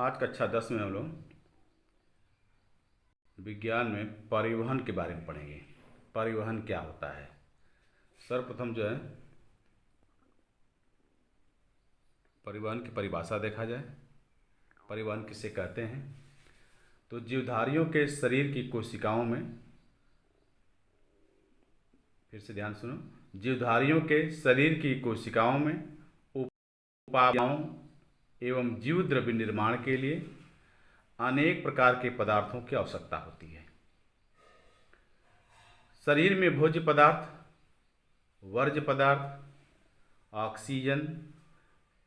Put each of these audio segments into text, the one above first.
आज कक्षा 10 में हम लोग विज्ञान में परिवहन के बारे में पढ़ेंगे। परिवहन क्या होता है। सर्वप्रथम जो है परिवहन की परिभाषा देखा जाए। परिवहन किसे कहते हैं? तो जीवधारियों के शरीर की कोशिकाओं में, फिर से ध्यान सुनो, जीवधारियों के शरीर की कोशिकाओं में उपापचयों एवं जीव द्रव्य निर्माण के लिए अनेक प्रकार के पदार्थों की आवश्यकता होती है। शरीर में भोज्य पदार्थ, वर्ज्य पदार्थ, ऑक्सीजन,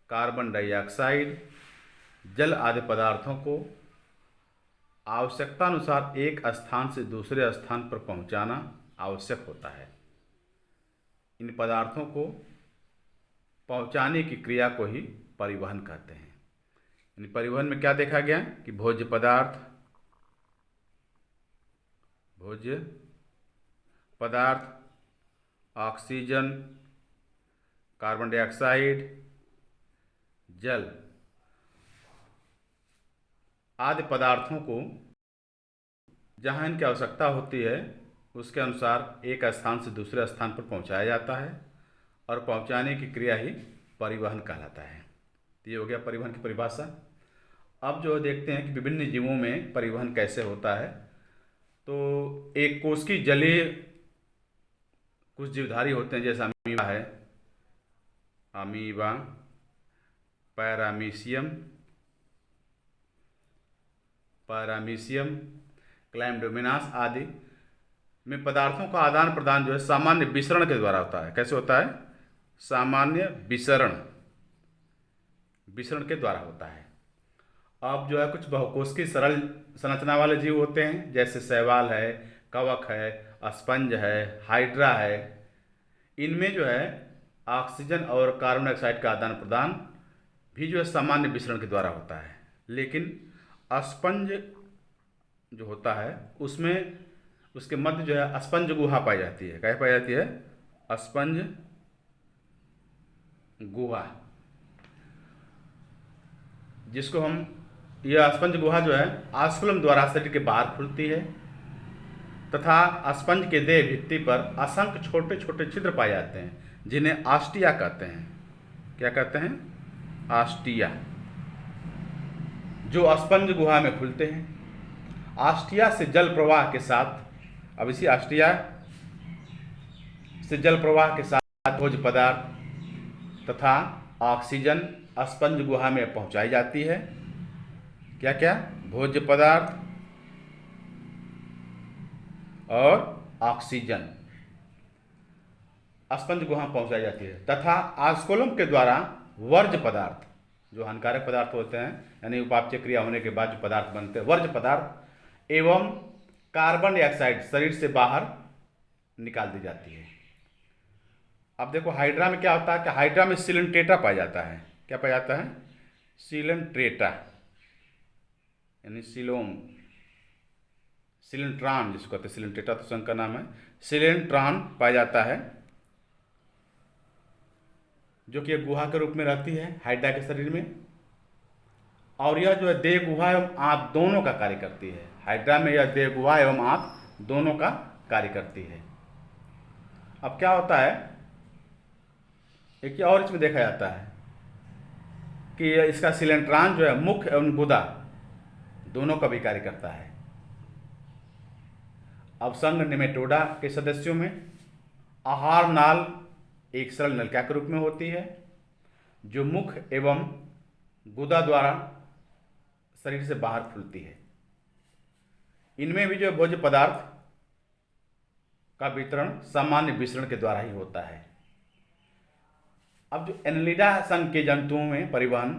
कार्बन डाइऑक्साइड, जल आदि पदार्थों को आवश्यकतानुसार एक स्थान से दूसरे स्थान पर पहुंचाना आवश्यक होता है। इन पदार्थों को पहुंचाने की क्रिया को ही परिवहन कहते हैं। इन परिवहन में क्या देखा गया कि भोज्य पदार्थ, ऑक्सीजन, कार्बन डाइऑक्साइड, जल आदि पदार्थों को जहाँ इनकी आवश्यकता होती है उसके अनुसार एक स्थान से दूसरे स्थान पर पहुँचाया जाता है और पहुँचाने की क्रिया ही परिवहन कहलाता है। तो ये हो गया परिवहन की परिभाषा। अब जो देखते हैं कि विभिन्न जीवों में परिवहन कैसे होता है। तो एक कोशिकीय जलीय कुछ जीवधारी होते हैं, जैसे अमीबा, पैरामीशियम, क्लैम्डोमोनास आदि में पदार्थों का आदान प्रदान जो है सामान्य विसरण के द्वारा होता है। कैसे होता है? सामान्य विसरण के द्वारा होता है। अब जो है कुछ बहुकोशिकीय सरल संरचना वाले जीव होते हैं, जैसे शैवाल है, कवक है, स्पंज है, हाइड्रा है। इनमें जो है ऑक्सीजन और कार्बन डाइऑक्साइड का आदान प्रदान भी जो है सामान्य विसरण के द्वारा होता है। लेकिन स्पंज जो होता है उसमें उसके मध्य जो है स्पंज गुहा पाई जाती है। क्या पाई जाती है? स्पंज गुहा, जिसको हम, यह स्पंज गुहा जो है ऑस्कुलम द्वारा शरीर के बाहर खुलती है तथा स्पंज के देह भित्ति पर असंख्य छोटे छोटे छिद्र पाए जाते हैं, जिन्हें आस्टिया कहते हैं। क्या कहते हैं? आस्टिया, जो स्पंज गुहा में खुलते हैं। आस्टिया से जल प्रवाह के साथ, अब इसी आस्टिया से जल प्रवाह के साथ भोज्य पदार्थ तथा ऑक्सीजन स्पंज गुहा में पहुंचाई जाती है। क्या क्या? भोज्य पदार्थ और ऑक्सीजन स्पंज गुहा पहुंचाई जाती है तथा ऑस्कुलम के द्वारा वर्ज्य पदार्थ, जो हानिकारक पदार्थ होते हैं, यानी उपापचय क्रिया होने के बाद जो पदार्थ बनते हैं, वर्ज्य पदार्थ एवं कार्बन डाइऑक्साइड शरीर से बाहर निकाल दी जाती है। अब देखो हाइड्रा में क्या होता है कि हाइड्रा में सिलेंट्रेटा पाया जाता है। क्या पाया जाता है? सिलेंट्रेटा, यानी सिलेंट्रॉन जिसको कहते हैं। सिलेंट्रेटा तो संघ का नाम है। सिलेंट्रॉन पाया जाता है, जो कि एक गुहा के रूप में रहती है हाइड्रा के शरीर में। और यह जो है देह गुहा एवं आंत दोनों का कार्य करती है। हाइड्रा में यह देह गुहा एवं आंत दोनों का कार्य करती है। अब क्या होता है, एक और इसमें देखा जाता है कि इसका सिलेंट्रॉन जो है मुख एवं गुदा दोनों का भी कार्य करता है। अब संघ नेमेटोडा के सदस्यों में आहार नाल एक सरल नलिका के रूप में होती है, जो मुख एवं गुदा द्वारा शरीर से बाहर खुलती है। इनमें भी जो भोज्य पदार्थ का वितरण सामान्य विसरण के द्वारा ही होता है। अब जो एनेलिडा संघ के जंतुओं में परिवहन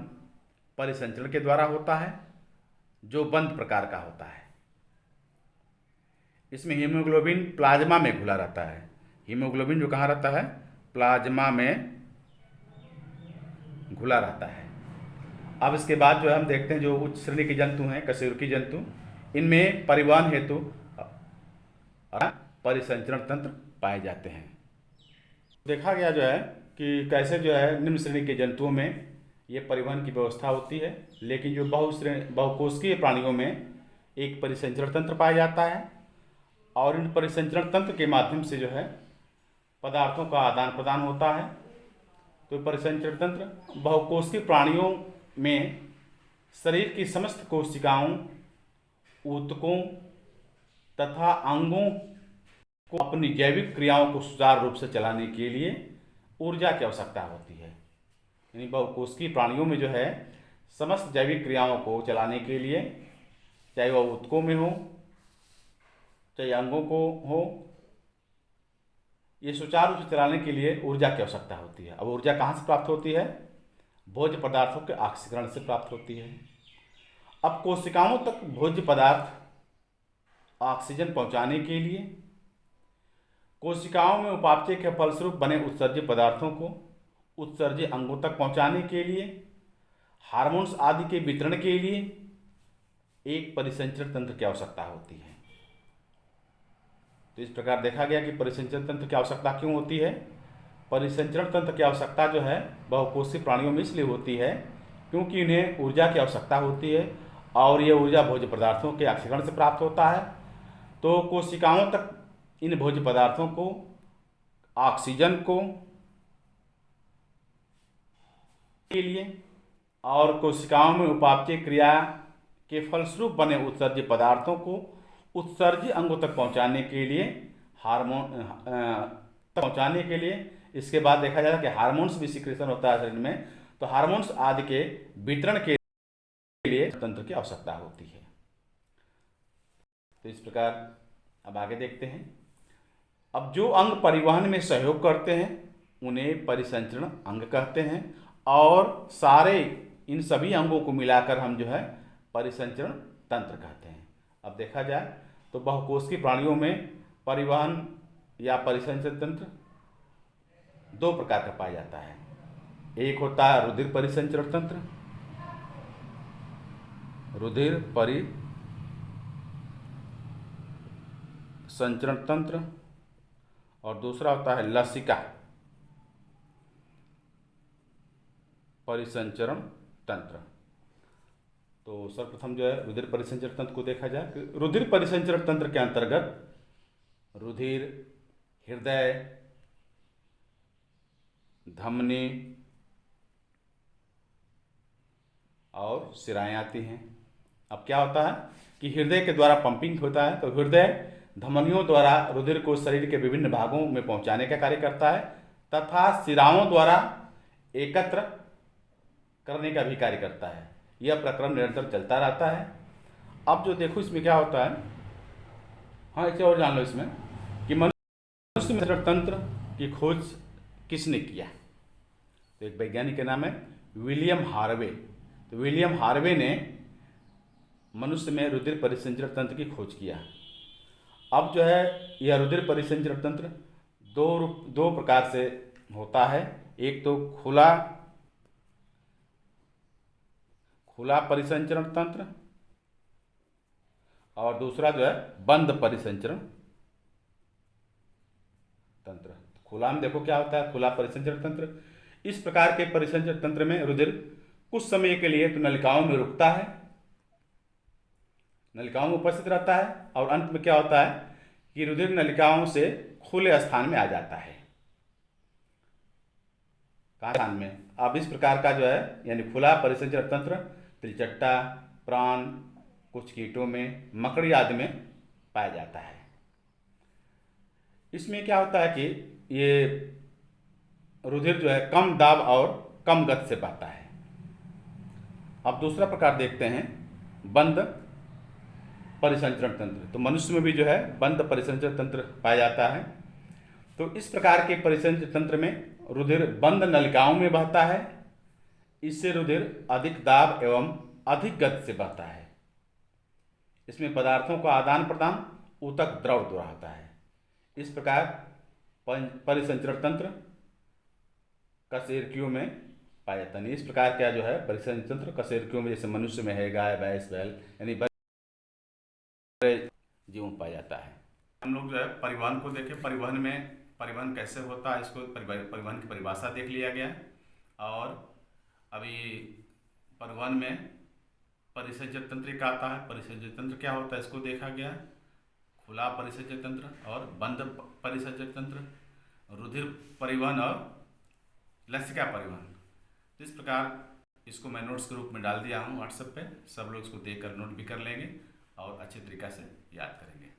परिसंचरण के द्वारा होता है, जो बंद प्रकार का होता है। इसमें हीमोग्लोबिन प्लाज्मा में घुला रहता है। हीमोग्लोबिन जो कहाँ रहता है? प्लाज्मा में घुला रहता है। अब इसके बाद जो है हम देखते हैं जो उच्च श्रेणी के जंतु हैं, कशेरुकी जंतु, इनमें परिवहन हेतु परिसंचरण तंत्र पाए जाते हैं। देखा गया जो है कि कैसे जो है निम्न श्रेणी के जंतुओं में ये परिवहन की व्यवस्था होती है। लेकिन जो बहुकोशिकीय प्राणियों में एक परिसंचरण तंत्र पाया जाता है और इन परिसंचरण तंत्र के माध्यम से जो है पदार्थों का आदान प्रदान होता है। तो परिसंचरण तंत्र बहुकोशिकीय प्राणियों में शरीर की समस्त कोशिकाओं, ऊतकों तथा अंगों को अपनी जैविक क्रियाओं को सुचारू रूप से चलाने के लिए ऊर्जा की आवश्यकता होती है। यानी बहुकोशिकीय प्राणियों में जो है समस्त जैविक क्रियाओं को चलाने के लिए, चाहे वह ऊतकों में हो चाहे अंगों को हो, ये सुचारू रूप से चलाने के लिए ऊर्जा की आवश्यकता होती है। अब ऊर्जा कहाँ से प्राप्त होती है? भोज्य पदार्थों के ऑक्सीकरण से प्राप्त होती है। अब कोशिकाओं तक भोज्य पदार्थ ऑक्सीजन पहुंचाने के लिए कोशिकाओं में उपापचय के फलस्वरूप बने उत्सर्ज्य पदार्थों को उत्सर्ज्य अंगों तक पहुंचाने के लिए, हार्मोन्स आदि के वितरण के लिए एक परिसंचरण तंत्र की आवश्यकता होती है। तो इस प्रकार देखा गया कि परिसंचरण तंत्र की आवश्यकता क्यों होती है। परिसंचरण तंत्र की आवश्यकता जो है बहुकोशिकीय प्राणियों में इसलिए होती है क्योंकि इन्हें ऊर्जा की आवश्यकता होती है और ये ऊर्जा भोज्य पदार्थों के ऑक्सीकरण से प्राप्त होता है। तो कोशिकाओं तक इन भोज्य पदार्थों को, ऑक्सीजन को के लिए और कोशिकाओं में उपापचय क्रिया के फलस्वरूप बने उत्सर्ज्य पदार्थों को उत्सर्ज्य अंगों तक पहुंचाने के लिए पहुंचाने के लिए इसके बाद देखा जाता है कि हार्मोन्स भी सिक्रेशन होता है शरीर में, तो हार्मोन्स आदि के वितरण के लिए तंत्र की आवश्यकता होती है। तो इस प्रकार अब आगे देखते हैं। अब जो अंग परिवहन में सहयोग करते हैं उन्हें परिसंचरण अंग कहते हैं और सारे इन सभी अंगों को मिलाकर हम जो है परिसंचरण तंत्र कहते हैं। अब देखा जाए तो बहुकोशिकीय प्राणियों में परिवहन या परिसंचरण तंत्र दो प्रकार का पाया जाता है। एक होता है रुधिर परिसंचरण तंत्र, रुधिर परिसंचरण तंत्र, और दूसरा होता है लसिका परिसंचरण तंत्र। तो सर्वप्रथम जो है रुधिर परिसंचरण तंत्र को देखा जाए। रुधिर परिसंचरण तंत्र के अंतर्गत रुधिर, हृदय, धमनी और शिराएं आती हैं। अब क्या होता है कि हृदय के द्वारा पंपिंग होता है, तो हृदय धमनियों द्वारा रुधिर को शरीर के विभिन्न भागों में पहुंचाने का कार्य करता है तथा शिराओं द्वारा एकत्र करने का भी कार्य करता है। यह प्रक्रम निरंतर चलता रहता है। अब जो देखो इसमें क्या होता है, हाँ इसे और जान लो इसमें कि मनुष्य में तंत्र की खोज किसने किया। तो एक वैज्ञानिक का नाम है विलियम हार्वे। तो विलियम हार्वे ने मनुष्य में रुधिर परिसंचरण तंत्र की खोज किया। अब जो है यह रुधिर परिसंचरण तंत्र दो प्रकार से होता है। एक तो खुला परिसंचरण तंत्र और दूसरा जो है बंद परिसंचरण तंत्र। खुला में देखो क्या होता है, खुला परिसंचरण तंत्र। इस प्रकार के परिसंचरण तंत्र में रुधिर कुछ समय के लिए तो नलिकाओं में रुकता है, नलिकाओं में उपस्थित रहता है और अंत में क्या होता है कि रुधिर नलिकाओं से खुले स्थान में आ जाता है। स्थान में अब इस प्रकार का जो है यानी खुला परिसंचरण तंत्र तिलचट्टा, प्राण, कुछ कीटों में, मकड़ी आदि में पाया जाता है। इसमें क्या होता है कि ये रुधिर जो है कम दाब और कम गति से बहता है। अब दूसरा प्रकार देखते हैं बंद परिसंचरण तंत्र। तो मनुष्य में भी जो है बंद परिसंचरण तंत्र पाया जाता है। तो इस प्रकार के परिसंचरण तंत्र में रुधिर बंद नलिकाओं में बहता है। इससे रुधिर अधिक दाब एवं अधिक गति से बहता है। इसमें पदार्थों का आदान प्रदान ऊतक द्रव द्वारा होता है। इस प्रकार परिसंचरण तंत्र कशेरुकियों में पाया जाता है। इस प्रकार का जो है परिसंचरण तंत्र कशेरुकियों में, जैसे मनुष्य में है गाय, भैंस, बैल यानी जीव में पाया जाता है। हम लोग जो है परिवहन को देखें। परिवहन कैसे होता है, इसको परिवहन की परिभाषा देख लिया गया। और अभी परिवहन में परिसंचय तंत्र एक आता है। परिसंचय तंत्र क्या होता है इसको देखा गया। खुला परिसंचय तंत्र और बंद परिसंचय तंत्र, रुधिर परिवहन और लसिका परिवहन। तो इस प्रकार इसको मैं नोट्स के रूप में डाल दिया हूँ व्हाट्सएप पे। सब लोग इसको देखकर नोट भी कर लेंगे और अच्छे तरीक़ा से याद करेंगे।